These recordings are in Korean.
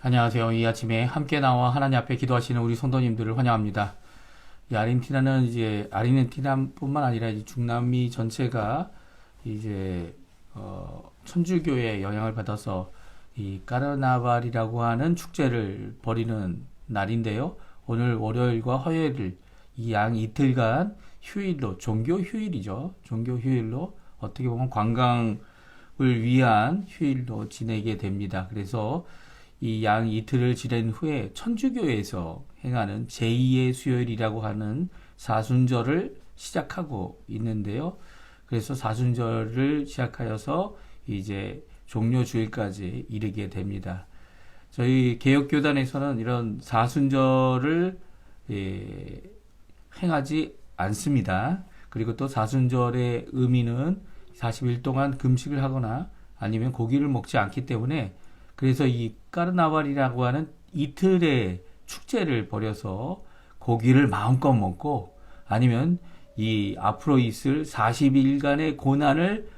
안녕하세요. 이 아침에 함께 나와 하나님 앞에 기도하시는 우리 성도님들을 환영합니다. 이 아르헨티나는 이제 아르헨티나뿐만 아니라 이제 중남미 전체가 이제 천주교의 영향을 받아서 이 까르나발이라고 하는 축제를 벌이는 날인데요. 오늘 월요일과 화요일을 이 양 이틀간 휴일로 종교 휴일이죠. 종교 휴일로 어떻게 보면 관광을 위한 휴일로 지내게 됩니다. 그래서 이 양 이틀을 지낸 후에 천주교에서 행하는 제2의 수요일이라고 하는 사순절을 시작하고 있는데요. 그래서 사순절을 시작하여서 이제 종료주일까지 이르게 됩니다. 저희 개혁교단에서는 이런 사순절을 행하지 않습니다. 그리고 또 사순절의 의미는 40일 동안 금식을 하거나 아니면 고기를 먹지 않기 때문에 그래서 이 까르나발이라고 하는 이틀의 축제를 벌여서 고기를 마음껏 먹고 아니면 이 앞으로 있을 40일간의 고난을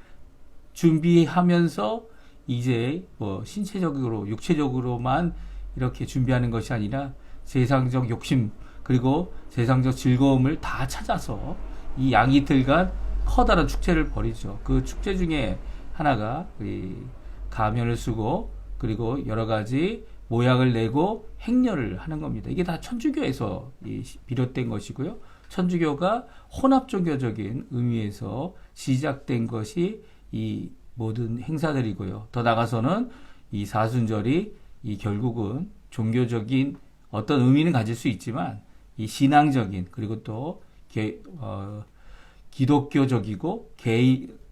준비하면서 이제 뭐 신체적으로 육체적으로만 이렇게 준비하는 것이 아니라 세상적 욕심 그리고 세상적 즐거움을 다 찾아서 이 양이틀간 커다란 축제를 벌이죠. 그 축제 중에 하나가 이 가면을 쓰고 그리고 여러 가지 모양을 내고 행렬을 하는 겁니다. 이게 다 천주교에서 비롯된 것이고요. 천주교가 혼합종교적인 의미에서 시작된 것이 이 모든 행사들이고요. 더 나아가서는 이 사순절이 이 결국은 종교적인 어떤 의미는 가질 수 있지만 이 신앙적인 그리고 또 기독교적이고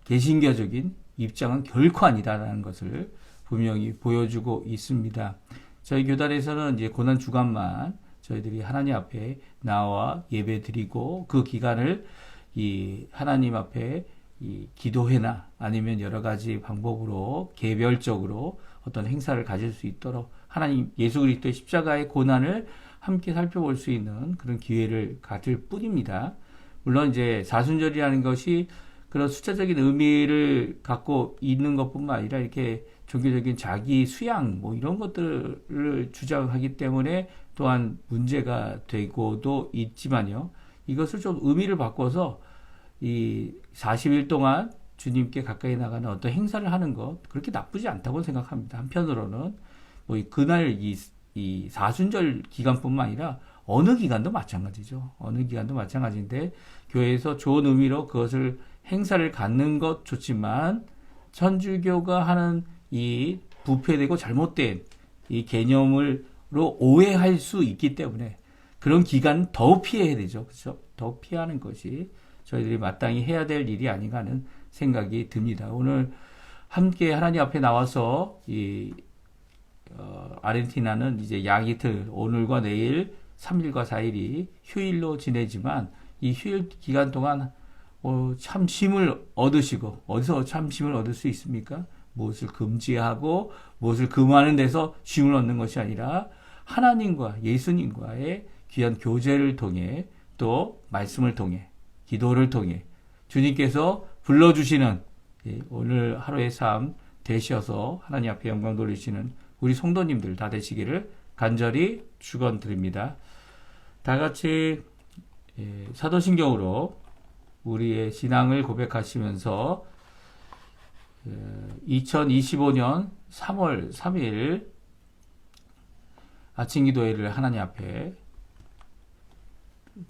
개신교적인 입장은 결코 아니다라는 것을 분명히 보여주고 있습니다. 저희 교단에서는 이제 고난 주간만 저희들이 하나님 앞에 나와 예배 드리고 그 기간을 이 하나님 앞에 이 기도회나 아니면 여러 가지 방법으로 개별적으로 어떤 행사를 가질 수 있도록 하나님 예수 그리스도의 십자가의 고난을 함께 살펴볼 수 있는 그런 기회를 가질 뿐입니다. 물론 이제 사순절이라는 것이 그런 숫자적인 의미를 갖고 있는 것뿐만 아니라 이렇게 종교적인 자기 수양 뭐 이런 것들을 주장하기 때문에 또한 문제가 되고도 있지만요. 이것을 좀 의미를 바꿔서 이 40일 동안 주님께 가까이 나가는 어떤 행사를 하는 것 그렇게 나쁘지 않다고 생각합니다. 한편으로는 뭐 그날 이 사순절 기간뿐만 아니라 어느 기간도 마찬가지죠. 어느 기간도 마찬가지인데 교회에서 좋은 의미로 그것을 행사를 갖는 것 좋지만 천주교가 하는 이 부패되고 잘못된 이 개념으로 오해할 수 있기 때문에 그런 기간은 더욱 피해야 되죠. 그렇죠? 더 피하는 것이 저희들이 마땅히 해야 될 일이 아닌가 하는 생각이 듭니다. 오늘 함께 하나님 앞에 나와서 아르헨티나는 이제 양이틀 오늘과 내일 3일과 4일이 휴일로 지내지만 이 휴일 기간 동안 참 쉼을 얻으시고 어디서 참 쉼을 얻을 수 있습니까? 무엇을 금지하고 무엇을 금하는 데서 쉼을 얻는 것이 아니라 하나님과 예수님과의 귀한 교제를 통해 또 말씀을 통해 기도를 통해 주님께서 불러주시는 오늘 하루의 삶 되셔서 하나님 앞에 영광 돌리시는 우리 성도님들 다 되시기를 간절히 축원드립니다. 다 같이 사도신경으로 우리의 신앙을 고백하시면서 2025년 3월 3일 아침 기도회를 하나님 앞에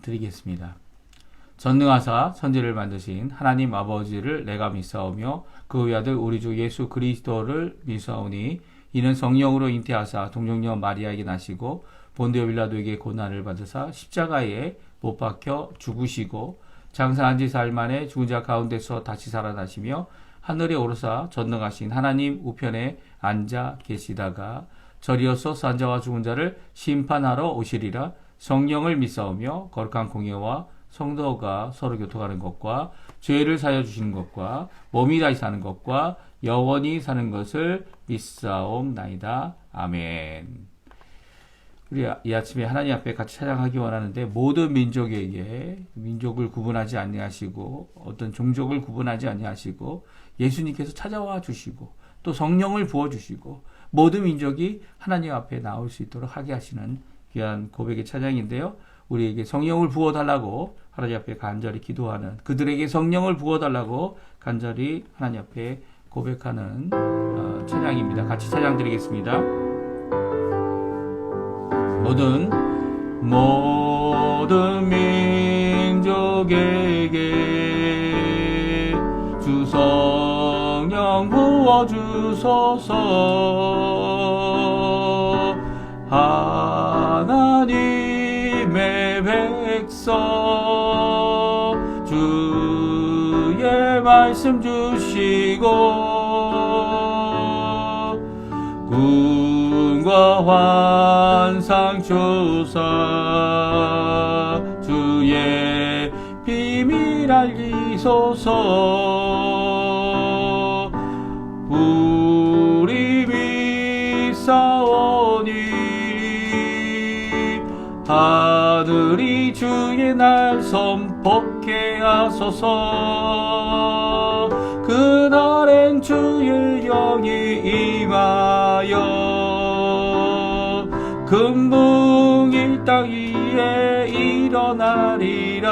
드리겠습니다. 전능하사 천지를 만드신 하나님 아버지를 내가 믿사오며 그 외아들 우리 주 예수 그리스도를 믿사오니 이는 성령으로 잉태하사 동정녀 마리아에게 나시고 본디오 빌라도에게 고난을 받으사 십자가에 못 박혀 죽으시고 장사한 지 사흘 만에 죽은 자 가운데서 다시 살아나시며 하늘에 오르사 전능하신 하나님 우편에 앉아 계시다가 저리어서 산 자와 죽은 자를 심판하러 오시리라. 성령을 믿사오며 거룩한 공예와 성도가 서로 교통하는 것과 죄를 사여 주시는 것과 몸이 다시 사는 것과 영원히 사는 것을 믿사옵나이다. 아멘. 우리 이 아침에 하나님 앞에 같이 찬양하기 원하는데 모든 민족에게 민족을 구분하지 아니하시고 어떤 종족을 구분하지 아니하시고 예수님께서 찾아와 주시고 또 성령을 부어 주시고 모든 민족이 하나님 앞에 나올 수 있도록 하게 하시는 귀한 고백의 찬양인데요. 우리에게 성령을 부어달라고 하나님 앞에 간절히 기도하는, 그들에게 성령을 부어달라고 간절히 하나님 앞에 고백하는 찬양입니다. 같이 찬양 드리겠습니다. 모든 민족에게 주 성령 부어주소서. 하나님의 백성 주의 말씀 주시고 꿈과 환상 조사 주의 비밀 알리소서. 우리 믿사오니 하늘이 주의 날 선포케 하소서. 그날엔 주의 영이 임하여 금붕이 땅 위에 일어나리라.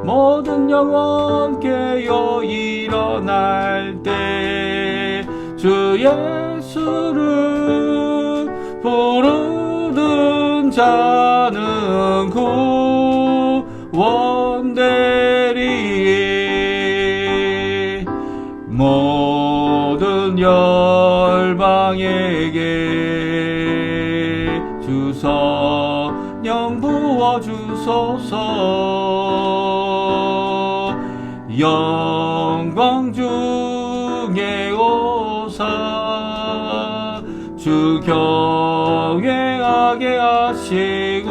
모든 영혼 깨어 일어날 때 주 예수를 부르는 자는 구원되리. 모든 열방에게 주 성령 부어주소서. 영광 중에 오사 주 경외하게 하시고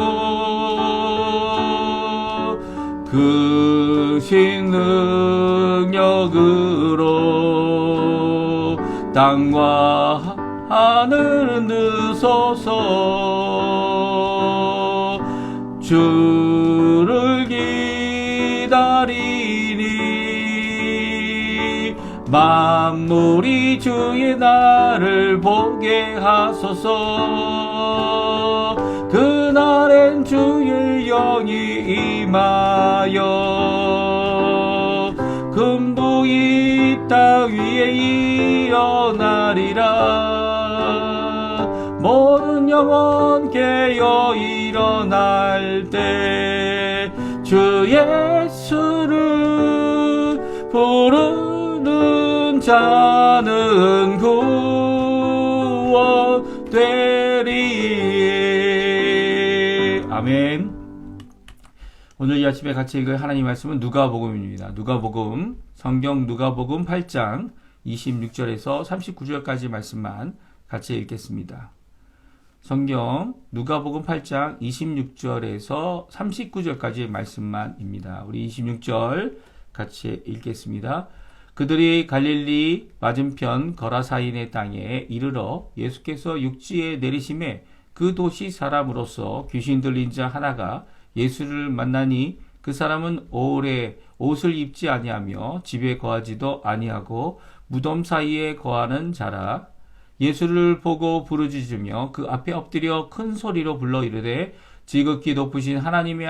그 신 능력으로 땅과 하늘은 드소서. 주를 기다리니 만물이 주의 날을 보게 하소서. 그날엔 주의 영이 임하여 금붕이 땅 위에 일어나리라. 모든 영혼 깨어 일어날 때 주 예수를 부르는 자는 구원되리. 아멘. 오늘 이 아침에 같이 읽을 하나님 말씀은 누가복음입니다. 누가복음, 성경 누가복음 8장 26절에서 39절까지 말씀만 같이 읽겠습니다. 성경 누가복음 8장 26절에서 39절까지의 말씀만입니다. 우리 26절 같이 읽겠습니다. 그들이 갈릴리 맞은편 거라사인의 땅에 이르러 예수께서 육지에 내리심에 그 도시 사람으로서 귀신 들린 자 하나가 예수를 만나니 그 사람은 오래 옷을 입지 아니하며 집에 거하지도 아니하고 무덤 사이에 거하는 자라. 예수를 보고 부르짖으며 그 앞에 엎드려 큰 소리로 불러 이르되 지극히 높으신 하나님의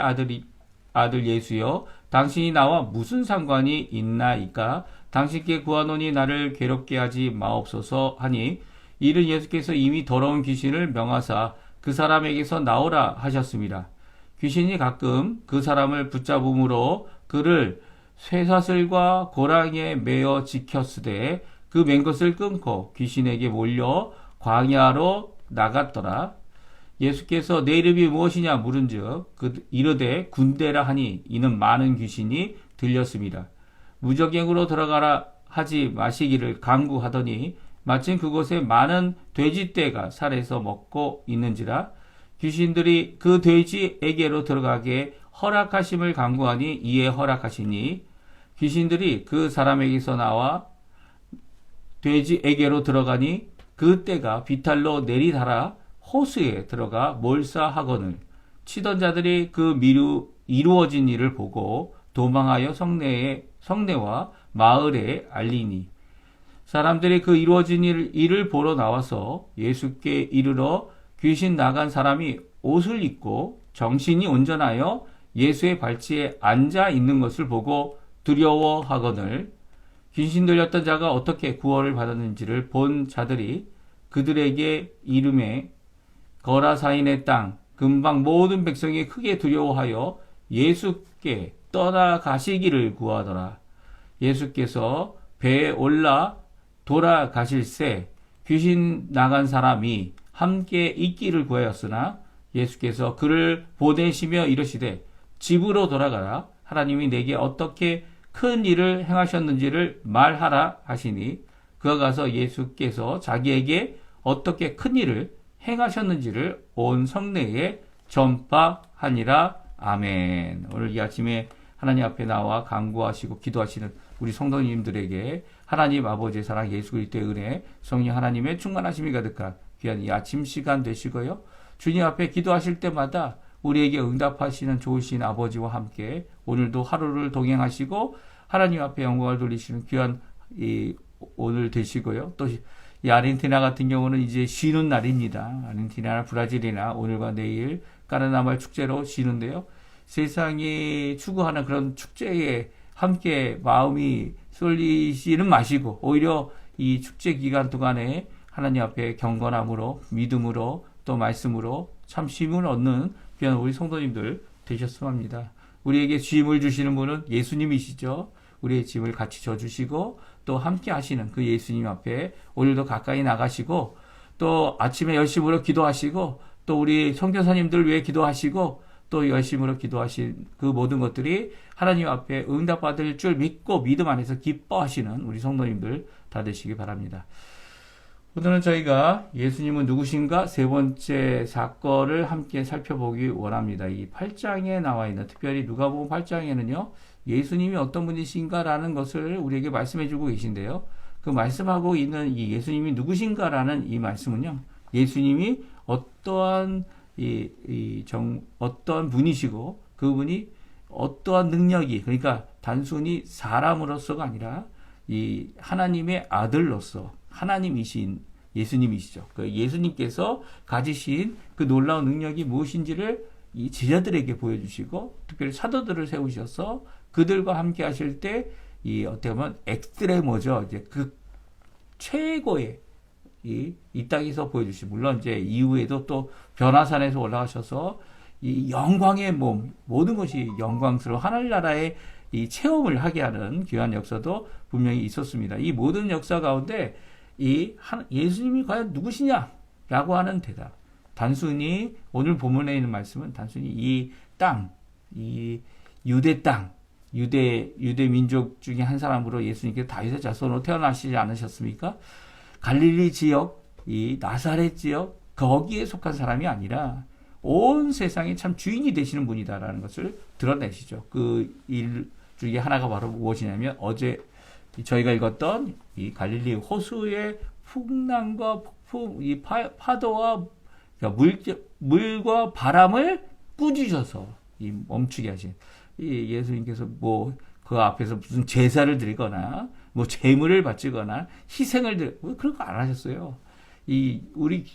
아들 예수여, 당신이 나와 무슨 상관이 있나이까? 당신께 구하노니 나를 괴롭게 하지 마옵소서 하니, 이른 예수께서 이미 더러운 귀신을 명하사 그 사람에게서 나오라 하셨습니다. 귀신이 가끔 그 사람을 붙잡음으로 그를 쇠사슬과 고랑이에 매어 지켰으되 그 맨 것을 끊고 귀신에게 몰려 광야로 나갔더라. 예수께서 내 이름이 무엇이냐 물은즉 이르되 군대라 하니 이는 많은 귀신이 들렸습니다. 무적행으로 들어가라 하지 마시기를 강구하더니 마침 그곳에 많은 돼지떼가 살에서 먹고 있는지라. 귀신들이 그 돼지에게로 들어가게 허락하심을 강구하니 이에 허락하시니 귀신들이 그 사람에게서 나와 돼지에게로 들어가니 그 떼가 비탈로 내리달아 호수에 들어가 몰사하거늘 치던 자들이 그 이루어진 일을 보고 도망하여 성내와 마을에 알리니 사람들이 그 이루어진 일을 보러 나와서 예수께 이르러 귀신 나간 사람이 옷을 입고 정신이 온전하여 예수의 발치에 앉아 있는 것을 보고 두려워하거늘 귀신 들렸던 자가 어떻게 구원을 받았는지를 본 자들이 그들에게 이름에 거라사인의 땅 근방 모든 백성이 크게 두려워하여 예수께 떠나가시기를 구하더라. 예수께서 배에 올라 돌아가실새 귀신 나간 사람이 함께 있기를 구하였으나 예수께서 그를 보내시며 이르시되 집으로 돌아가라. 하나님이 내게 어떻게 큰 일을 행하셨는지를 말하라 하시니 그가 가서 예수께서 자기에게 어떻게 큰 일을 행하셨는지를 온 성내에 전파하니라. 아멘. 오늘 이 아침에 하나님 앞에 나와 간구하시고 기도하시는 우리 성도님들에게 하나님 아버지의 사랑, 예수 그리스도의 은혜, 성령 하나님의 충만하심이 가득한 귀한 이 아침 시간 되시고요. 주님 앞에 기도하실 때마다 우리에게 응답하시는 좋으신 아버지와 함께 오늘도 하루를 동행하시고 하나님 앞에 영광을 돌리시는 귀한 이 오늘 되시고요. 또 이 아르헨티나 같은 경우는 이제 쉬는 날입니다. 아르헨티나나 브라질이나 오늘과 내일 까르나발 축제로 쉬는데요. 세상이 추구하는 그런 축제에 함께 마음이 쏠리지는 마시고 오히려 이 축제 기간 동안에 하나님 앞에 경건함으로 믿음으로 또 말씀으로 참 쉼을 얻는 귀한 우리 성도님들 되셨으면 합니다. 우리에게 쉼을 주시는 분은 예수님이시죠. 우리의 짐을 같이 져주시고 또 함께 하시는 그 예수님 앞에 오늘도 가까이 나가시고 또 아침에 열심으로 기도하시고 또 우리 선교사님들 위해 기도하시고 또 열심으로 기도하신 그 모든 것들이 하나님 앞에 응답받을 줄 믿고 믿음 안에서 기뻐하시는 우리 성도님들 다 되시기 바랍니다. 오늘은 저희가 예수님은 누구신가 세 번째 사건을 함께 살펴보기 원합니다. 이 8장에 나와 있는 특별히 누가복음 8장에는요. 예수님이 어떤 분이신가라는 것을 우리에게 말씀해 주고 계신데요. 그 말씀하고 있는 이 예수님이 누구신가라는 이 말씀은요. 예수님이 어떠한 어떠한 분이시고 그분이 어떠한 능력이 그러니까 단순히 사람으로서가 아니라 이 하나님의 아들로서 하나님이신 예수님이시죠. 그 예수님께서 가지신 그 놀라운 능력이 무엇인지를 이 제자들에게 보여주시고 특별히 사도들을 세우셔서 그들과 함께 하실 때 이 어떻게 보면 엑스트레머죠. 이제 그 최고의 이 땅에서 보여주시. 물론 이제 이후에도 또 변화산에서 올라가셔서 이 영광의 몸 모든 것이 영광스러운 하늘나라의 이 체험을 하게 하는 귀한 역사도 분명히 있었습니다. 이 모든 역사 가운데 이 예수님이 과연 누구시냐라고 하는 대답. 단순히 오늘 본문에 있는 말씀은 단순히 이 땅, 이 유대 땅, 유대 민족 중에 한 사람으로 예수님께서 다윗의 자손으로 태어나시지 않으셨습니까? 갈릴리 지역, 이 나사렛 지역 거기에 속한 사람이 아니라 온 세상의 참 주인이 되시는 분이다라는 것을 드러내시죠. 그 일 중에 하나가 바로 무엇이냐면 어제 저희가 읽었던 이 갈릴리 호수의 풍랑과 폭풍, 이 파도와 물과 바람을 꾸짖어서 이 멈추게 하신 이 예수님께서 뭐 그 앞에서 무슨 제사를 드리거나 뭐 제물을 바치거나 희생을 뭐 그런 거 안 하셨어요. 이 우리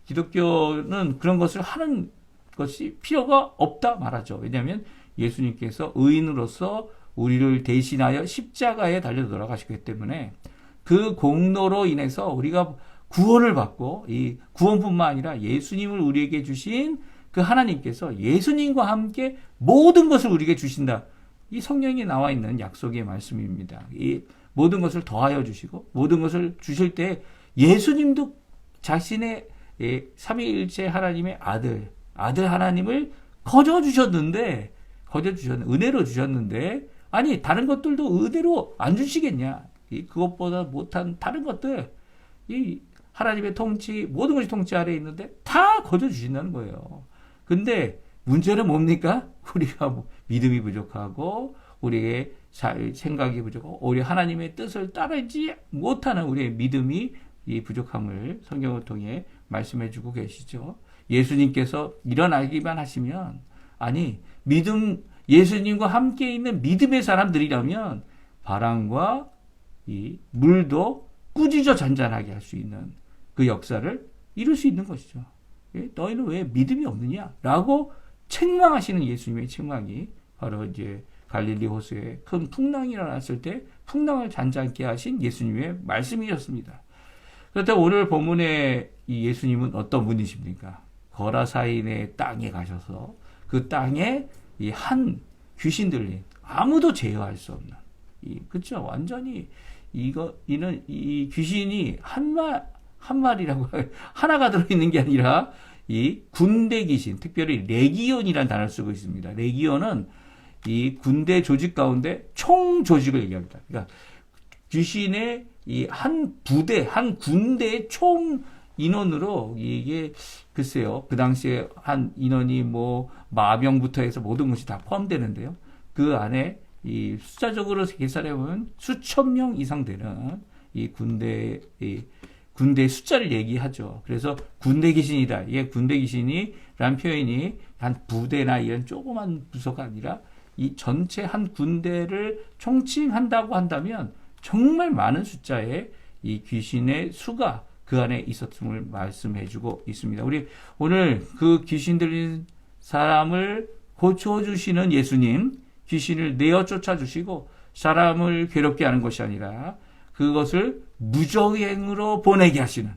기독교는 그런 것을 하는 것이 필요가 없다 말하죠. 왜냐하면 예수님께서 의인으로서 우리를 대신하여 십자가에 달려 돌아가시기 때문에 그 공로로 인해서 우리가 구원을 받고 이 구원뿐만 아니라 예수님을 우리에게 주신 그 하나님께서 예수님과 함께 모든 것을 우리에게 주신다. 이 성경에 나와 있는 약속의 말씀입니다. 이 모든 것을 더하여 주시고 모든 것을 주실 때 예수님도 자신의 삼위일체 하나님의 아들 하나님을 거저 주셨는데 은혜로 주셨는데 아니 다른 것들도 은혜로 안 주시겠냐? 그것보다 못한 다른 것들 이 하나님의 통치 모든 것이 통치 아래에 있는데 다 거저 주신다는 거예요. 근데 문제는 뭡니까? 우리가 믿음이 부족하고 우리의 생각이 부족하고 우리 하나님의 뜻을 따르지 못하는 우리의 믿음이 이 부족함을 성경을 통해 말씀해 주고 계시죠. 예수님께서 일어나기만 하시면 아니 예수님과 함께 있는 믿음의 사람들이라면 바람과 이 물도 꾸짖어 잔잔하게 할 수 있는 그 역사를 이룰 수 있는 것이죠. 너희는 왜 믿음이 없느냐? 라고 책망하시는 예수님의 책망이 바로 이제 갈릴리 호수에 큰 풍랑이 일어났을 때 풍랑을 잔잔케 하신 예수님의 말씀이었습니다. 그렇다면 오늘 본문의 이 예수님은 어떤 분이십니까? 거라사인의 땅에 가셔서 그 땅에 이 한 귀신 들린 아무도 제어할 수 없는 그렇죠. 완전히 이 귀신이 한 마리라고 하나가 들어있는 게 아니라 이 군대 귀신, 특별히 레기온이라는 단어를 쓰고 있습니다. 레기온은 이 군대 조직 가운데 총 조직을 얘기합니다. 그러니까 귀신의 이 한 부대, 한 군대의 총 인원으로 이게 글쎄요. 그 당시에 한 인원이 뭐 마병부터 해서 모든 것이 다 포함되는데요. 그 안에 이 숫자적으로 계산해 보면 수천 명 이상 되는 이 군대 숫자를 얘기하죠. 그래서 군대 귀신이다. 이게 군대 귀신이란 표현이 한 부대나 이런 조그만 부서가 아니라 이 전체 한 군대를 총칭한다고 한다면 정말 많은 숫자의 이 귀신의 수가 그 안에 있었음을 말씀해주고 있습니다. 우리 오늘 그 귀신 들린 사람을 고쳐주시는 예수님, 귀신을 내어 쫓아주시고 사람을 괴롭게 하는 것이 아니라 그것을 무적행으로 보내게 하시는,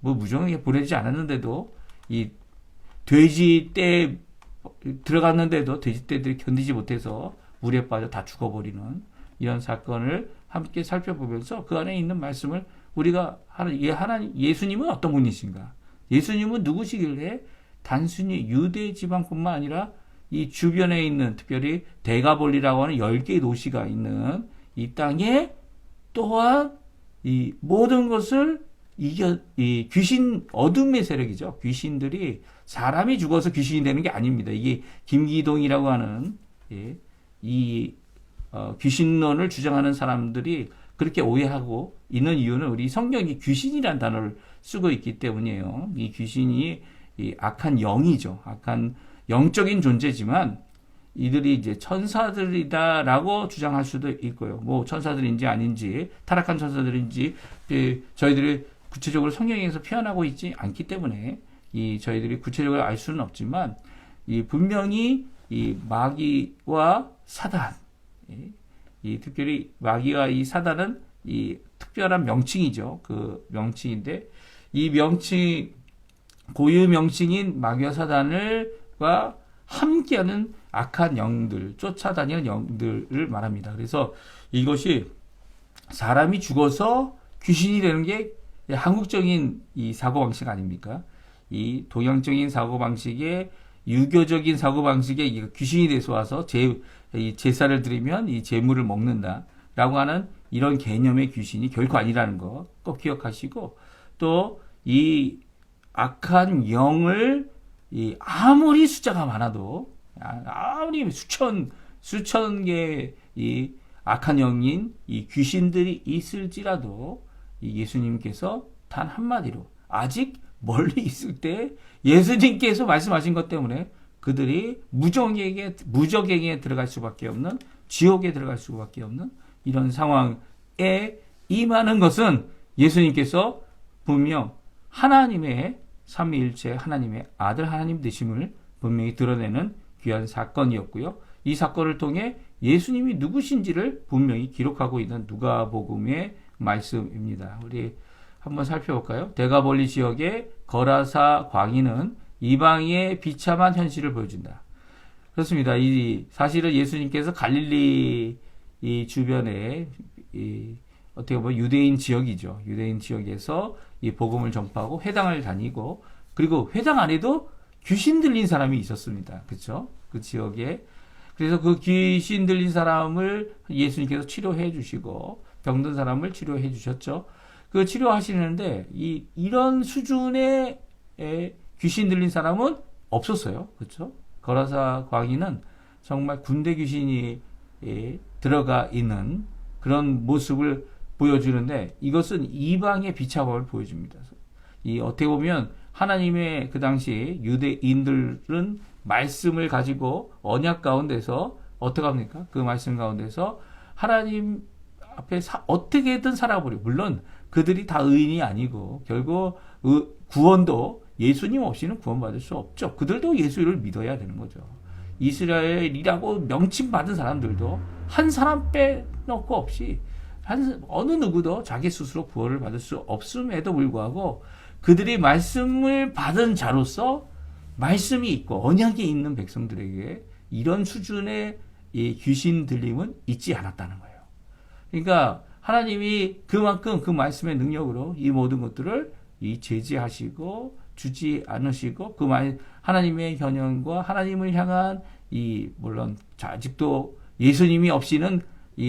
뭐 무적행에 보내지 않았는데도 이 돼지 떼 들어갔는데도 돼지 떼들이 견디지 못해서 물에 빠져 다 죽어버리는 이런 사건을 함께 살펴보면서 그 안에 있는 말씀을 우리가 예수님은 어떤 분이신가? 예수님은 누구시길래 단순히 유대 지방뿐만 아니라 이 주변에 있는 특별히 데가볼리라고 하는 10개의 도시가 있는 이 땅에 또한 이 모든 것을 이 귀신, 어둠의 세력이죠. 귀신들이 사람이 죽어서 귀신이 되는 게 아닙니다. 이게 김기동이라고 하는 귀신론을 주장하는 사람들이 그렇게 오해하고 있는 이유는 우리 성경이 귀신이라는 단어를 쓰고 있기 때문이에요. 이 귀신이 이 악한 영이죠. 악한 영적인 존재지만 이들이 이제 천사들이다라고 주장할 수도 있고요. 뭐 천사들인지 아닌지 타락한 천사들인지 저희들이 구체적으로 성경에서 표현하고 있지 않기 때문에 저희들이 구체적으로 알 수는 없지만 분명히 이 마귀와 사단, 특별히 마귀와 이 사단은 이 특별한 명칭이죠. 그 명칭인데 이 명칭 고유 명칭인 마귀와 사단과 함께하는 악한 영들, 쫓아다니는 영들을 말합니다. 그래서 이것이 사람이 죽어서 귀신이 되는 게 한국적인 이 사고방식 아닙니까? 이 동양적인 사고방식에 유교적인 사고방식에 귀신이 돼서 와서 제사를 드리면 이 제물을 먹는다라고 하는 이런 개념의 귀신이 결코 아니라는 거 꼭 기억하시고 또 이 악한 영을 아무리 숫자가 많아도 아무리 수천 개의 이 악한 영인 이 귀신들이 있을지라도 이 예수님께서 단 한마디로 아직 멀리 있을 때 예수님께서 말씀하신 것 때문에 그들이 무적에게 들어갈 수밖에 없는 지옥에 들어갈 수밖에 없는 이런 상황에 임하는 것은 예수님께서 분명 하나님의 삼위일체 하나님의 아들 하나님 되심을 분명히 드러내는 귀한 사건이었고요. 이 사건을 통해 예수님이 누구신지를 분명히 기록하고 있는 누가복음의 말씀입니다. 우리 한번 살펴볼까요? 데가볼리 지역의 거라사 광인은 이방의 비참한 현실을 보여준다. 그렇습니다. 사실은 예수님께서 갈릴리 이 주변에 어떻게 보면 유대인 지역이죠. 유대인 지역에서 이 복음을 전파하고 회당을 다니고 그리고 회당 안에도 귀신 들린 사람이 있었습니다. 그렇죠? 그 지역에. 그래서 그 귀신 들린 사람을 예수님께서 치료해 주시고 병든 사람을 치료해 주셨죠. 그 치료하시는데 이런 수준의 귀신 들린 사람은 없었어요. 그렇죠? 거라사 광인은 정말 군대 귀신이 들어가 있는 그런 모습을 보여주는데 이것은 이방의 비참함을 보여줍니다. 어떻게 보면 하나님의 그 당시 유대인들은 말씀을 가지고 언약 가운데서 어떻게 합니까? 그 말씀 가운데서 앞에 어떻게든 살아버려. 물론 그들이 다 의인이 아니고 결국 구원도 예수님 없이는 구원받을 수 없죠. 그들도 예수를 믿어야 되는 거죠. 이스라엘이라고 명칭받은 사람들도 한 사람 빼놓고 없이 어느 누구도 자기 스스로 구원을 받을 수 없음에도 불구하고 그들이 말씀을 받은 자로서 말씀이 있고 언약이 있는 백성들에게 이런 수준의 이 귀신 들림은 있지 않았다는 거예요. 그러니까 하나님이 그만큼 그 말씀의 능력으로 이 모든 것들을 제지하시고 주지 않으시고 하나님의 현현과 하나님을 향한 물론 아직도 예수님이 없이는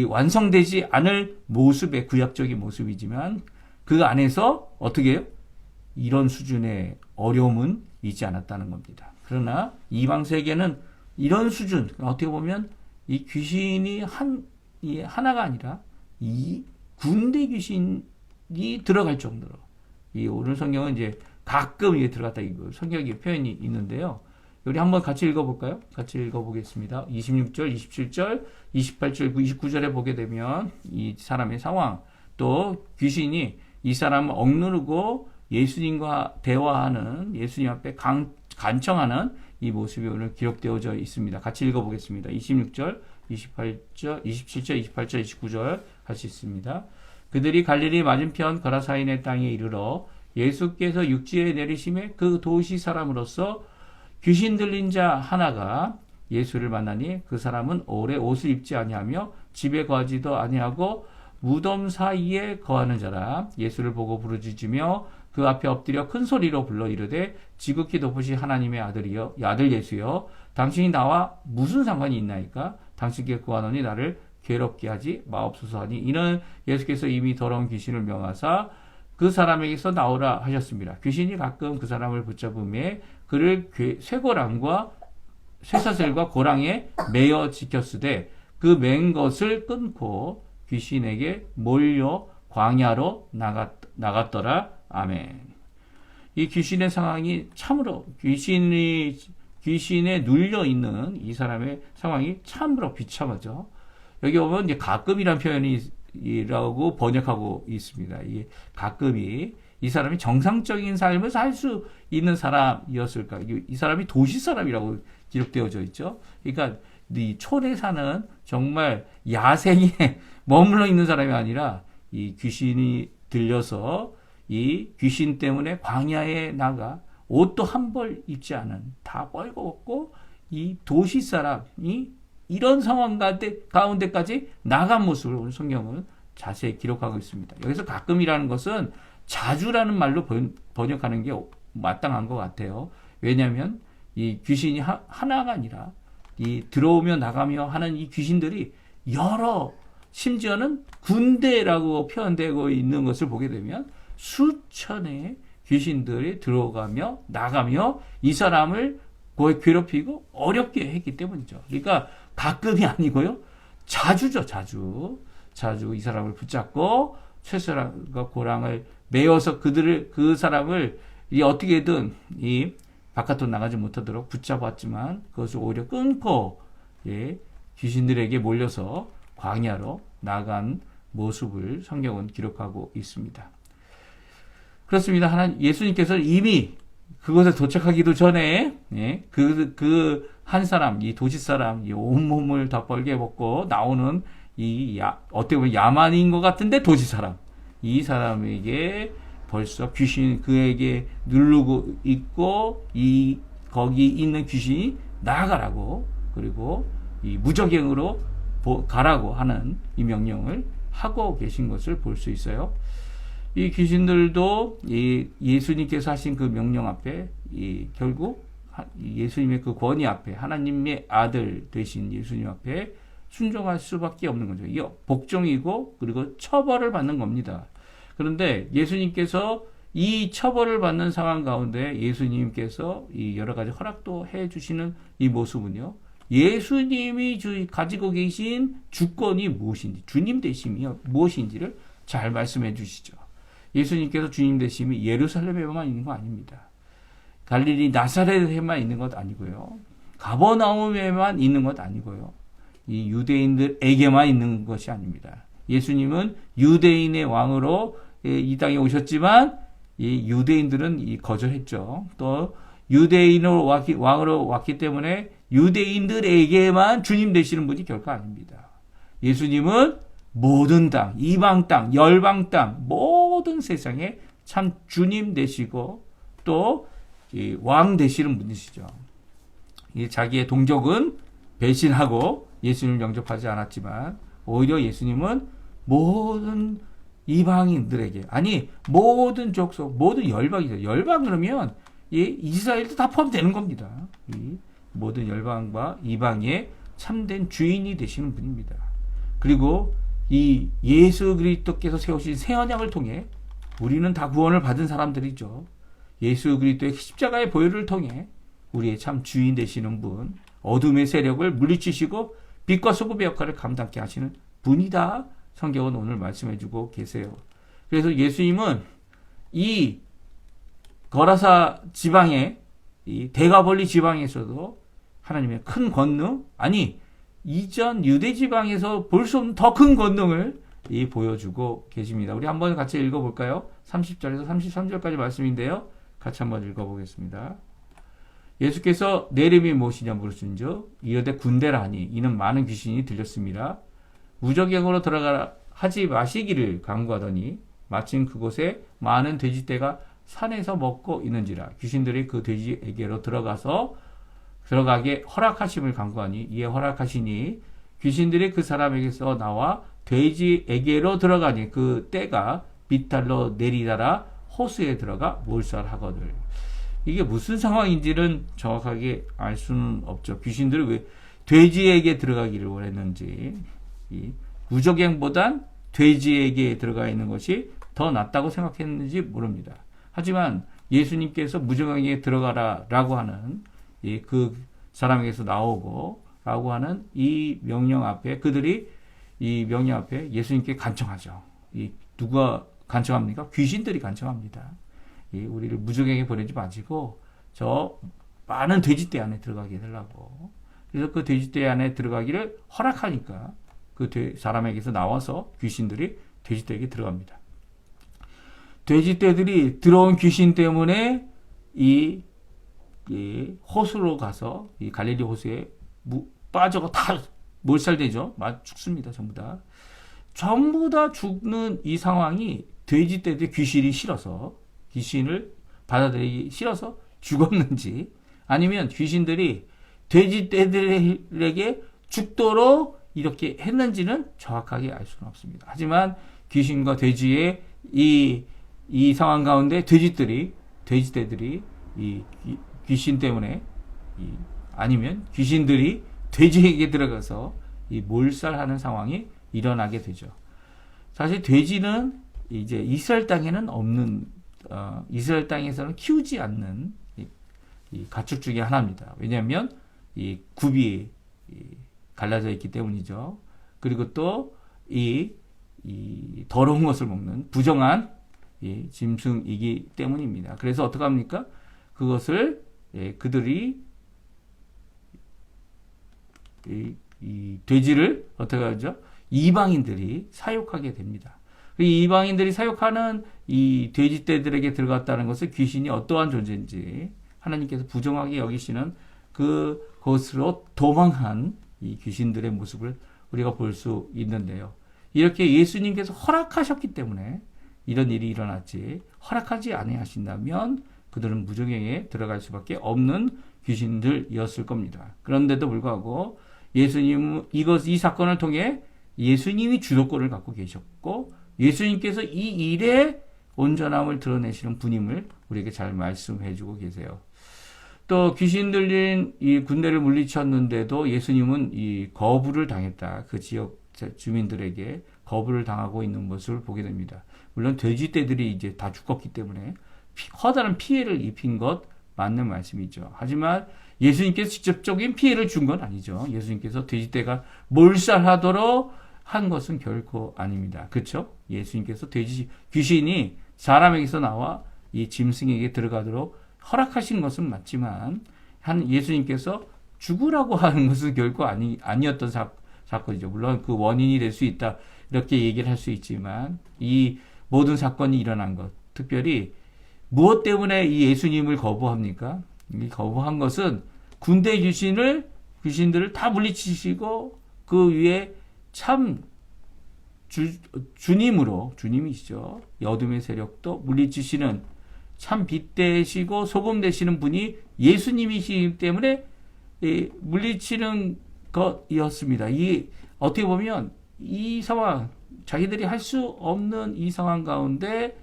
완성되지 않을 모습의 구약적인 모습이지만 그 안에서 어떻게 해요? 이런 수준의 어려움은 있지 않았다는 겁니다. 그러나 이방 세계는 이런 수준, 어떻게 보면 이 귀신이 하나가 아니라 이 군대 귀신이 들어갈 정도로 오늘 성경은 이제 가끔 이게 들어갔다 이거 성경의 표현이 있는데요. 우리 한번 같이 읽어볼까요? 같이 읽어보겠습니다. 26절, 27절, 28절, 29절에 보게 되면 이 사람의 상황, 또 귀신이 이 사람을 억누르고 예수님과 대화하는, 예수님 앞에 간청하는 이 모습이 오늘 기록되어져 있습니다. 같이 읽어보겠습니다. 26절, 28절, 27절, 28절, 29절 같이 있습니다. 그들이 갈릴리 맞은편 거라사인의 땅에 이르러 예수께서 육지에 내리심에 그 도시 사람으로서 귀신 들린 자 하나가 예수를 만나니 그 사람은 오래 옷을 입지 아니하며 집에 거하지도 아니하고 무덤 사이에 거하는 자라. 예수를 보고 부르짖으며 그 앞에 엎드려 큰 소리로 불러 이르되 지극히 높으신 하나님의 아들 예수여, 당신이 나와 무슨 상관이 있나이까? 당신께 구하노니 나를 괴롭게 하지 마옵소서 하니, 이는 예수께서 이미 더러운 귀신을 명하사 그 사람에게서 나오라 하셨습니다. 귀신이 가끔 그 사람을 붙잡음에 그를 쇠고랑과 쇠사슬과 고랑에 매어 지켰으되 그 맨 것을 끊고 귀신에게 몰려 광야로 나갔더라. 아멘. 이 귀신의 상황이 참으로 귀신에 눌려 있는 이 사람의 상황이 참으로 비참하죠. 여기 보면 이제 가끔이란 표현이라고 번역하고 있습니다. 이 가끔이 이 사람이 정상적인 삶을 살 수 있는 사람이었을까? 이 사람이 도시 사람이라고 기록되어져 있죠. 그러니까 이 촌에 사는 정말 야생에 머물러 있는 사람이 아니라 이 귀신이 들려서 이 귀신 때문에 광야에 나가 옷도 한 벌 입지 않은, 다 뻘겋고 이 도시 사람이 이런 상황 가운데까지 나간 모습을 오늘 성경은 자세히 기록하고 있습니다. 여기서 가끔이라는 것은 자주라는 말로 번역하는 게 마땅한 것 같아요. 왜냐하면 이 귀신이 하나가 아니라 이 들어오며 나가며 하는 이 귀신들이 심지어는 군대라고 표현되고 있는 것을 보게 되면 수천의 귀신들이 들어가며 나가며 이 사람을 괴롭히고 어렵게 했기 때문이죠. 그러니까 가끔이 아니고요, 자주죠. 자주 이 사람을 붙잡고 쇠사슬과 고랑을 메어서 그 사람을 어떻게든 이 바깥으로 나가지 못하도록 붙잡았지만 그것을 오히려 끊고 귀신들에게 몰려서 광야로 나간 모습을 성경은 기록하고 있습니다. 그렇습니다. 예수님께서 이미 그곳에 도착하기도 전에 그 한 사람, 이 도시 사람, 이 온몸을 다 뻘게 벗고 나오는 어떻게 보면 야만인 것 같은데 도시 사람, 이 사람에게 벌써 귀신 그에게 누르고 있고 거기 있는 귀신이 나가라고, 그리고 이 무적행으로 가라고 하는 이 명령을 하고 계신 것을 볼 수 있어요. 이 귀신들도 예수님께서 하신 그 명령 앞에 결국 예수님의 그 권위 앞에, 하나님의 아들 되신 예수님 앞에 순종할 수밖에 없는 거죠. 이게 복종이고 그리고 처벌을 받는 겁니다. 그런데 예수님께서 이 처벌을 받는 상황 가운데 예수님께서 이 여러 가지 허락도 해 주시는 이 모습은요, 예수님이 가지고 계신 주권이 무엇인지, 주님 되심이 무엇인지를 잘 말씀해 주시죠. 예수님께서 주님 되심이 예루살렘에만 있는 거 아닙니다. 갈릴리 나사렛에만 있는 것 아니고요, 가버나움에만 있는 것 아니고요, 이 유대인들에게만 있는 것이 아닙니다. 예수님은 유대인의 왕으로 이 땅에 오셨지만 이 유대인들은 거절했죠. 또 유대인으로 왕으로 왔기 때문에 유대인들에게만 주님 되시는 분이 결코 아닙니다. 예수님은 모든 땅, 이방 땅, 열방 땅, 모든 세상에 참 주님 되시고 또 왕 되시는 분이시죠. 자기의 동족은 배신하고 예수님을 영접하지 않았지만 오히려 예수님은 모든 이방인들에게, 아니 모든 족속, 모든 열방이죠. 열방 그러면 이스라엘도 다 포함되는 겁니다. 이 모든 열방과 이방의 참된 주인이 되시는 분입니다. 그리고 이 예수 그리스도께서 세우신 새 언약을 통해 우리는 다 구원을 받은 사람들이죠. 예수 그리스도의 십자가의 보혈을 통해 우리의 참 주인 되시는 분, 어둠의 세력을 물리치시고 빛과 소금의 역할을 감당케 하시는 분이다. 성경은 오늘 말씀해주고 계세요. 그래서 예수님은 이 거라사 지방의 이 대가볼리 지방에서도 하나님의 큰 권능, 아니 이전 유대 지방에서 볼 수 없는 더 큰 권능을 보여주고 계십니다. 우리 한번 같이 읽어볼까요? 30절에서 33절까지 말씀인데요. 같이 한번 읽어보겠습니다. 예수께서 내 이름이 무엇이냐 물으신즉 이르되 군대라 하니 이는 많은 귀신이 들렸습니다. 무적행으로 들어가라 하지 마시기를 강구하더니 마침 그곳에 많은 돼지떼가 산에서 먹고 있는지라 귀신들이 그 돼지에게로 들어가게 허락하심을 강구하니 이에 허락하시니 귀신들이 그 사람에게서 나와 돼지에게로 들어가니 그 떼가 비탈로 내리다라 호수에 들어가 몰살하거늘. 이게 무슨 상황인지는 정확하게 알 수는 없죠. 귀신들이 왜 돼지에게 들어가기를 원했는지, 이 무적행보단 돼지에게 들어가 있는 것이 더 낫다고 생각했는지 모릅니다. 하지만 예수님께서 무적행에 들어가라 라고 하는 그 사람에게서 나오고 라고 하는 이 명령 앞에 그들이 이 명령 앞에 예수님께 간청하죠. 누가 간청합니까? 귀신들이 간청합니다. 우리를 무적행에 보내지 마시고 저 많은 돼지떼 안에 들어가게 해달라고. 그래서 그 돼지떼 안에 들어가기를 허락하니까 그 사람에게서 나와서 귀신들이 돼지떼에게 들어갑니다. 돼지떼들이 들어온 귀신 때문에 이 호수로 가서 이 갈릴리 호수에 빠져가 다 몰살되죠. 죽습니다. 전부 다 죽는 이 상황이 돼지떼들의 귀신이 싫어서, 귀신을 받아들이기 싫어서 죽었는지, 아니면 귀신들이 돼지떼들에게 죽도록 이렇게 했는지는 정확하게 알 수는 없습니다. 하지만 귀신과 돼지의 이 상황 가운데 돼지떼들이 이 귀신 때문에 아니면 귀신들이 돼지에게 들어가서 이 몰살하는 상황이 일어나게 되죠. 사실 돼지는 이제 이스라엘 땅에는 없는, 이스라엘 땅에서는 키우지 않는 이 가축 중에 하나입니다. 왜냐하면 이 굽이 갈라져 있기 때문이죠. 그리고 또 이 더러운 것을 먹는 부정한 짐승이기 때문입니다. 그래서 어떻게 합니까? 그것을 그들이 이 돼지를 어떻게 하죠? 이방인들이 사육하게 됩니다. 이 이방인들이 사육하는 이 돼지떼들에게 들어갔다는 것은 귀신이 어떠한 존재인지 하나님께서 부정하게 여기시는 그것으로 도망한 이 귀신들의 모습을 우리가 볼 수 있는데요. 이렇게 예수님께서 허락하셨기 때문에 이런 일이 일어났지, 허락하지 아니하신다면 그들은 무적행에 들어갈 수밖에 없는 귀신들이었을 겁니다. 그런데도 불구하고 예수님은 이 사건을 통해 예수님이 주도권을 갖고 계셨고 예수님께서 이 일에 온전함을 드러내시는 분임을 우리에게 잘 말씀해 주고 계세요. 또 귀신 들린 이 군대를 물리쳤는데도 예수님은 이 거부를 당했다. 그 지역 주민들에게 거부를 당하고 있는 모습을 보게 됩니다. 물론 돼지떼들이 이제 다 죽었기 때문에 커다란 피해를 입힌 것 맞는 말씀이죠. 하지만 예수님께서 직접적인 피해를 준 건 아니죠. 예수님께서 돼지떼가 몰살하도록 한 것은 결코 아닙니다. 그렇죠? 예수님께서 귀신이 사람에게서 나와 이 짐승에게 들어가도록 허락하신 것은 맞지만 예수님께서 죽으라고 하는 것은 결코 아니었던 사건이죠. 물론 그 원인이 될 수 있다. 이렇게 얘기를 할 수 있지만 이 모든 사건이 일어난 것, 특별히 무엇 때문에 이 예수님을 거부합니까? 이 거부한 것은 군대 귀신들을 다 물리치시고 그 위에 참 주님이시죠. 어둠의 세력도 물리치시는 참 빛 되시고 소금 되시는 분이 예수님이시기 때문에 물리치는 것이었습니다. 어떻게 보면 이 상황, 자기들이 할 수 없는 이 상황 가운데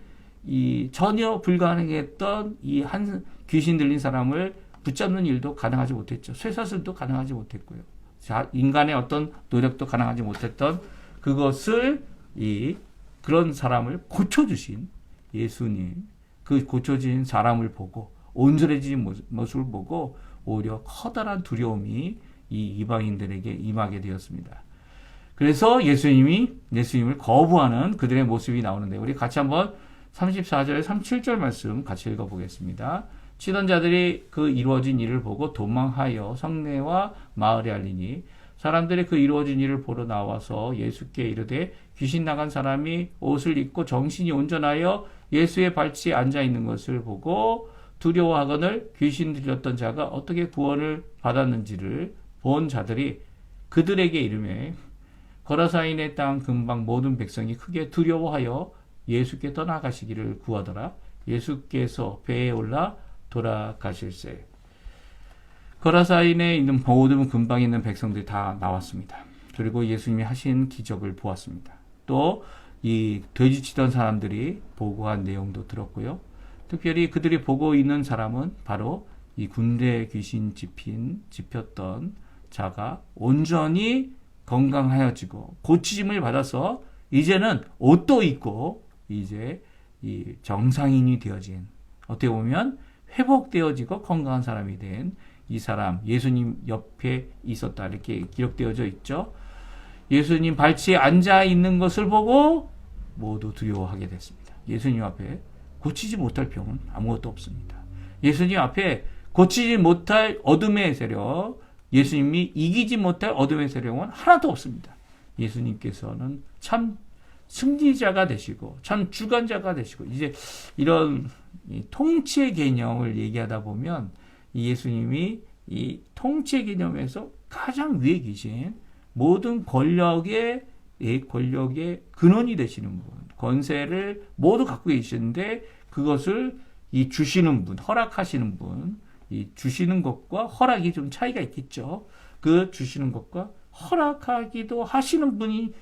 전혀 불가능했던 이 한 귀신 들린 사람을 붙잡는 일도 가능하지 못했죠. 쇠사슬도 가능하지 못했고요. 인간의 어떤 노력도 가능하지 못했던 그것을 그런 사람을 고쳐주신 예수님, 그 고쳐진 사람을 보고 온전해진 모습을 보고 오히려 커다란 두려움이 이 이방인들에게 임하게 되었습니다. 그래서 예수님을 거부하는 그들의 모습이 나오는데 우리 같이 한번 34절, 37절 말씀 같이 읽어보겠습니다. 치던 자들이 그 이루어진 일을 보고 도망하여 성내와 마을에 알리니 사람들이 그 이루어진 일을 보러 나와서 예수께 이르되 귀신 나간 사람이 옷을 입고 정신이 온전하여 예수의 발치에 앉아 있는 것을 보고 두려워하거늘 귀신 들렸던 자가 어떻게 구원을 받았는지를 본 자들이 그들에게 이르매 거라사인의 땅 근방 모든 백성이 크게 두려워하여 예수께 떠나가시기를 구하더라. 예수께서 배에 올라 돌아가실세. 거라사인에 있는 모든 근방에 있는 백성들이 다 나왔습니다. 그리고 예수님이 하신 기적을 보았습니다. 또 이 돼지치던 사람들이 보고한 내용도 들었고요. 특별히 그들이 보고 있는 사람은 바로 이 군대 귀신 집혔던 자가 온전히 건강하여지고 고치심을 받아서 이제는 옷도 입고 이제 이 정상인이 되어진, 어떻게 보면 회복되어지고 건강한 사람이 된 이 사람, 예수님 옆에 있었다 이렇게 기록되어져 있죠. 예수님 발치에 앉아 있는 것을 보고 모두 두려워하게 됐습니다. 예수님 앞에 고치지 못할 병은 아무것도 없습니다. 예수님 앞에 고치지 못할 어둠의 세력, 예수님이 이기지 못할 어둠의 세력은 하나도 없습니다. 예수님께서는 참 승리자가 되시고 참 주관자가 되시고, 이제 이런 통치의 개념을 얘기하다 보면 예수님이 이 통치의 개념에서 가장 위에 계신 모든 권력의 근원이 되시는 분, 권세를 모두 갖고 계시는데 그것을 주시는 분, 허락하시는 분, 주시는 것과 허락이 좀 차이가 있겠죠. 그 주시는 것과 허락하기도 하시는 분이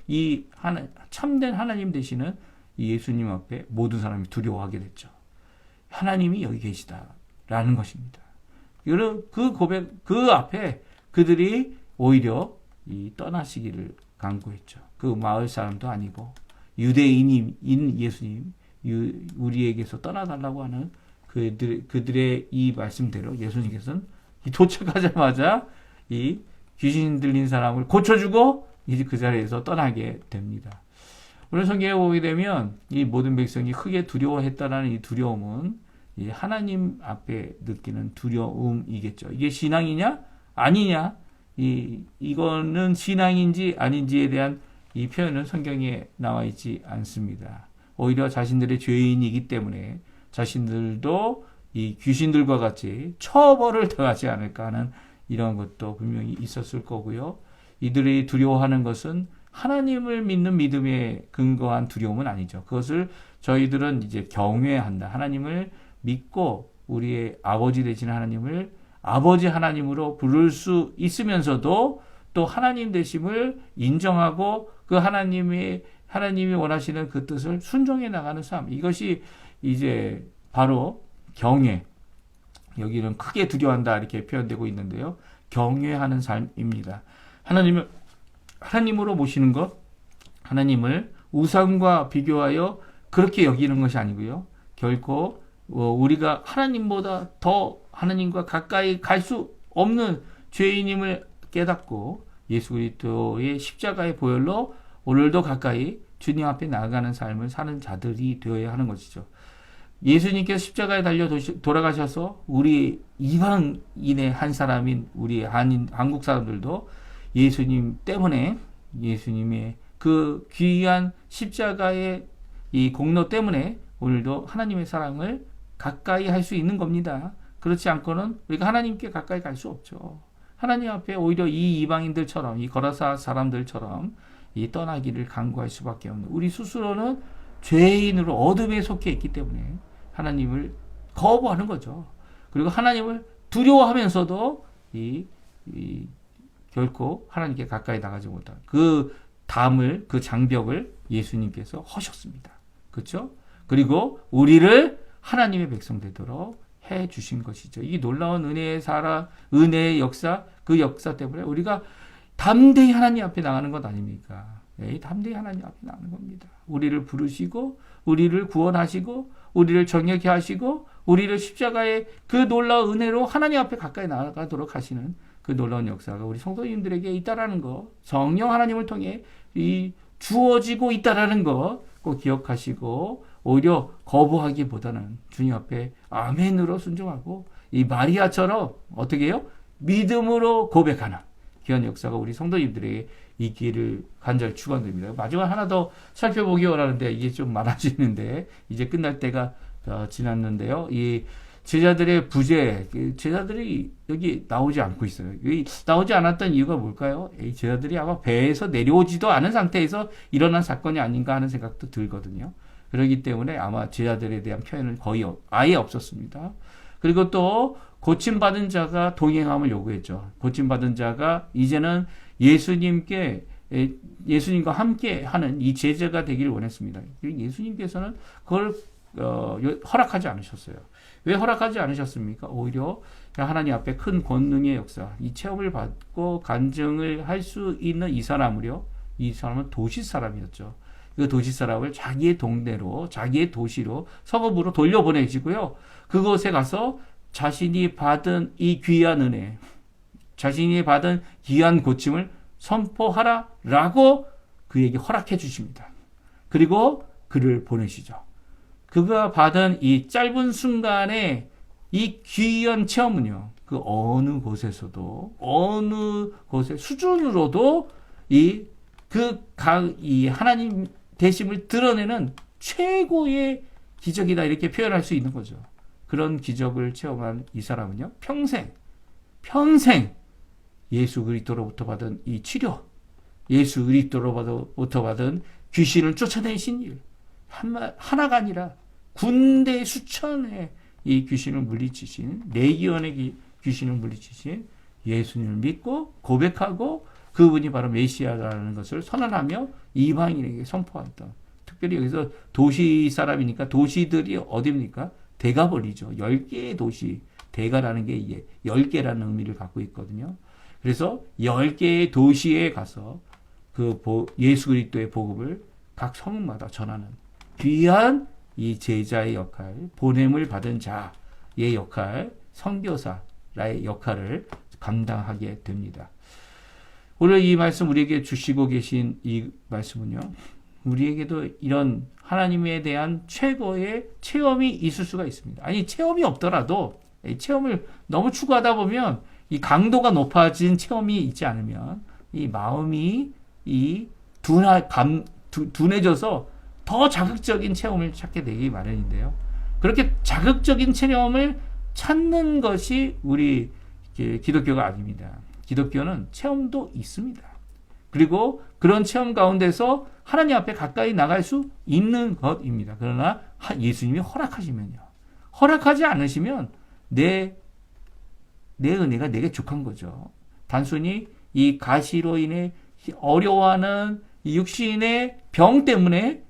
참된 하나님 되시는 이 예수님 앞에 모든 사람이 두려워하게 됐죠. 하나님이 여기 계시다라는 것입니다. 그 앞에 그들이 오히려 떠나시기를 간구했죠. 그 마을 사람도 아니고 유대인인 예수님, 우리에게서 떠나달라고 하는 그들의 이 말씀대로 예수님께서는 도착하자마자 이 귀신 들린 사람을 고쳐주고 이제 그 자리에서 떠나게 됩니다. 오늘 성경에 보게 되면 이 모든 백성이 크게 두려워했다라는 이 두려움은 이 하나님 앞에 느끼는 두려움이겠죠. 이게 신앙이냐 아니냐, 이거는 신앙인지 아닌지에 대한 이 표현은 성경에 나와 있지 않습니다. 오히려 자신들의 죄인이기 때문에 자신들도 이 귀신들과 같이 처벌을 당하지 않을까 하는 이런 것도 분명히 있었을 거고요. 이들이 두려워하는 것은 하나님을 믿는 믿음에 근거한 두려움은 아니죠. 그것을 저희들은 이제 경외한다. 하나님을 믿고 우리의 아버지 되시는 하나님을 아버지 하나님으로 부를 수 있으면서도 또 하나님 되심을 인정하고 그 하나님이 원하시는 그 뜻을 순종해 나가는 삶. 이것이 이제 바로 경외. 여기는 크게 두려워한다 이렇게 표현되고 있는데요. 경외하는 삶입니다. 하나님으로 모시는 것, 하나님을 우상과 비교하여 그렇게 여기는 것이 아니고요. 결코 우리가 하나님보다 더 하나님과 가까이 갈 수 없는 죄인임을 깨닫고 예수 그리스도의 십자가의 보혈로 오늘도 가까이 주님 앞에 나아가는 삶을 사는 자들이 되어야 하는 것이죠. 예수님께서 십자가에 달려 돌아가셔서 우리 이방인의 한 사람인 우리 한국 사람들도 예수님 때문에 예수님의 그 귀한 십자가의 이 공로 때문에 오늘도 하나님의 사랑을 가까이 할 수 있는 겁니다. 그렇지 않고는 우리가 하나님께 가까이 갈 수 없죠. 하나님 앞에 오히려 이 이방인들처럼, 이 거라사 사람들처럼 이 떠나기를 간구할 수밖에 없는, 우리 스스로는 죄인으로 어둠에 속해 있기 때문에 하나님을 거부하는 거죠. 그리고 하나님을 두려워하면서도 결코 하나님께 가까이 나가지 못한 그 담을, 그 장벽을 예수님께서 허셨습니다. 그렇죠? 그리고 우리를 하나님의 백성 되도록 해 주신 것이죠. 이 놀라운 은혜의 역사, 그 역사 때문에 우리가 담대히 하나님 앞에 나가는 것 아닙니까? 네, 담대히 하나님 앞에 나가는 겁니다. 우리를 부르시고, 우리를 구원하시고, 우리를 정결케 하시고, 우리를 십자가의 그 놀라운 은혜로 하나님 앞에 가까이 나가도록 하시는 그 놀라운 역사가 우리 성도님들에게 있다라는 거, 성령 하나님을 통해 주어지고 있다라는 거 꼭 기억하시고, 오히려 거부하기보다는 주님 앞에 아멘으로 순종하고, 이 마리아처럼 어떻게 해요? 믿음으로 고백하는 귀한 역사가 우리 성도님들에게 있기를 간절히 축원드립니다. 마지막 하나 더 살펴보기 원하는데 이게 좀 많아지는데 이제 끝날 때가 지났는데요. 이 제자들의 부재, 제자들이 여기 나오지 않고 있어요. 여기 나오지 않았던 이유가 뭘까요? 이 제자들이 아마 배에서 내려오지도 않은 상태에서 일어난 사건이 아닌가 하는 생각도 들거든요. 그렇기 때문에 아마 제자들에 대한 표현은 거의 아예 없었습니다. 그리고 또 고침받은 자가 동행함을 요구했죠. 고침받은 자가 이제는 예수님과 함께 하는 이 제자가 되기를 원했습니다. 예수님께서는 그걸 허락하지 않으셨어요. 왜 허락하지 않으셨습니까? 오히려 하나님 앞에 큰 권능의 역사, 이 체험을 받고 간증을 할 수 있는 이 사람은 도시 사람이었죠. 그 도시 사람을 자기의 동네로, 자기의 도시로, 성읍으로 돌려보내시고요. 그곳에 가서 자신이 받은 이 귀한 은혜, 자신이 받은 귀한 고침을 선포하라라고 그에게 허락해 주십니다. 그리고 그를 보내시죠. 그가 받은 이 짧은 순간에 이 귀한 체험은요, 그 어느 곳에서도, 어느 곳의 수준으로도 이 하나님 되심을 드러내는 최고의 기적이다, 이렇게 표현할 수 있는 거죠. 그런 기적을 체험한 이 사람은요, 평생 예수 그리스도로부터 받은 이 치료, 예수 그리스도로부터 받은 귀신을 쫓아내신 일, 하나가 아니라 군대 수천의 이 귀신을 물리치신, 레기온의 귀신을 물리치신 예수님을 믿고 고백하고 그분이 바로 메시아라는 것을 선언하며 이방인에게 선포했던, 특별히 여기서 도시 사람이니까 도시들이 어디입니까? 데가벌이죠. 10개의 도시, 데가라는 게 이게 10개라는 의미를 갖고 있거든요. 그래서 10개의 도시에 가서 그 예수 그리스도의 복음을 각 성읍마다 전하는 귀한 이 제자의 역할, 보냄을 받은 자의 역할, 선교사의 역할을 감당하게 됩니다. 오늘 이 말씀 우리에게 주시고 계신 이 말씀은요, 우리에게도 이런 하나님에 대한 최고의 체험이 있을 수가 있습니다. 아니, 체험이 없더라도 체험을 너무 추구하다 보면 이 강도가 높아진 체험이 있지 않으면 이 마음이 둔해져서 더 자극적인 체험을 찾게 되기 마련인데요. 그렇게 자극적인 체험을 찾는 것이 우리 기독교가 아닙니다. 기독교는 체험도 있습니다. 그리고 그런 체험 가운데서 하나님 앞에 가까이 나갈 수 있는 것입니다. 그러나 예수님이 허락하시면요. 허락하지 않으시면 내 은혜가 내게 족한 거죠. 단순히 이 가시로 인해 어려워하는 이 육신의 병 때문에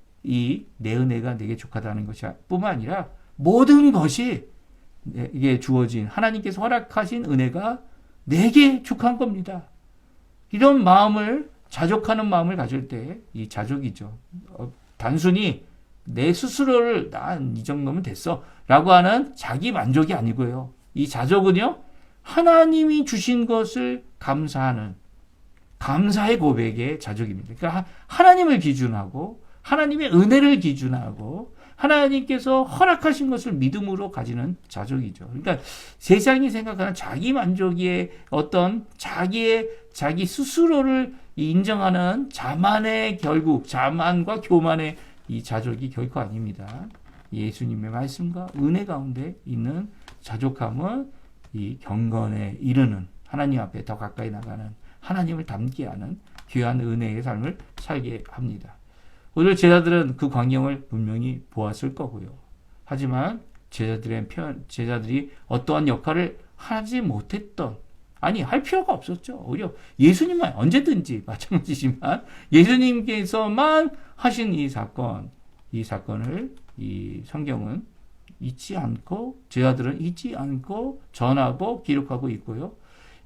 내 은혜가 내게 족하다는 것이 뿐만 아니라 모든 것이 이게 주어진 하나님께서 허락하신 은혜가 내게 족한 겁니다. 이런 마음을, 자족하는 마음을 가질 때, 이 자족이죠. 단순히 내 스스로를 난 이 정도면 됐어 라고 하는 자기 만족이 아니고요. 이 자족은요, 하나님이 주신 것을 감사하는, 감사의 고백의 자족입니다. 그러니까 하나님을 기준하고 하나님의 은혜를 기준하고 하나님께서 허락하신 것을 믿음으로 가지는 자족이죠. 그러니까 세상이 생각하는 자기 만족의 어떤 자기 스스로를 이 인정하는 자만의 결국, 자만과 교만의 이 자족이 결코 아닙니다. 예수님의 말씀과 은혜 가운데 있는 자족함은 이 경건에 이르는, 하나님 앞에 더 가까이 나가는, 하나님을 닮게 하는 귀한 은혜의 삶을 살게 합니다. 오늘 제자들은 그 광경을 분명히 보았을 거고요. 하지만 제자들이 어떠한 역할을 하지 못했던, 아니 할 필요가 없었죠. 오히려 예수님만, 언제든지 마찬가지지만 예수님께서만 하신 이 사건을 이 성경은 잊지 않고, 제자들은 잊지 않고 전하고 기록하고 있고요.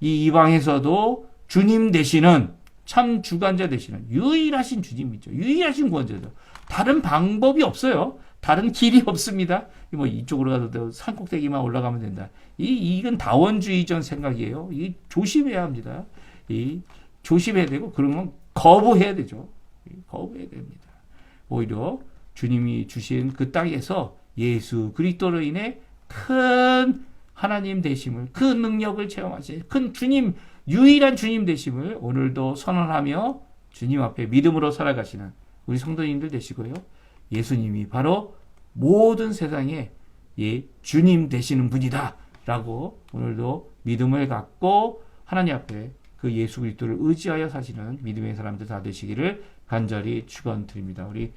이 이방에서도 주님 되시는, 참 주관자 되시는 유일하신 주님이죠. 유일하신 구원자죠. 다른 방법이 없어요. 다른 길이 없습니다. 뭐 이쪽으로 가도 산꼭대기만 올라가면 된다. 이건 다원주의적 생각이에요. 이 조심해야 합니다. 조심해야 되고, 그러면 거부해야 되죠. 거부해야 됩니다. 오히려 주님이 주신 그 땅에서 예수 그리스도로 인해 큰 하나님 되심을, 그 능력을 체험하신 큰 주님, 유일한 주님 되심을 오늘도 선언하며 주님 앞에 믿음으로 살아가시는 우리 성도님들 되시고요. 예수님이 바로 모든 세상에 주님 되시는 분이다 라고 오늘도 믿음을 갖고 하나님 앞에 그 예수 그리스도를 의지하여 사시는 믿음의 사람들 다 되시기를 간절히 축원드립니다. 우리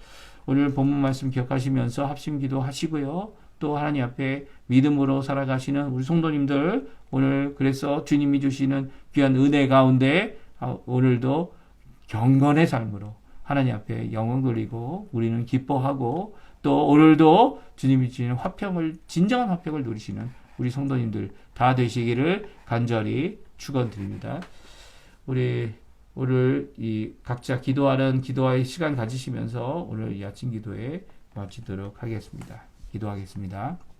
오늘 본문 말씀 기억하시면서 합심기도 하시고요. 또 하나님 앞에 믿음으로 살아가시는 우리 성도님들, 오늘 그래서 주님이 주시는 귀한 은혜 가운데 오늘도 경건의 삶으로 하나님 앞에 영광 돌리고 우리는 기뻐하고, 또 오늘도 주님이 주시는 화평을, 진정한 화평을 누리시는 우리 성도님들 다 되시기를 간절히 축원드립니다. 우리 오늘 이 각자 기도하는 기도의 시간 가지시면서 오늘 이 아침 기도에 마치도록 하겠습니다. 기도하겠습니다.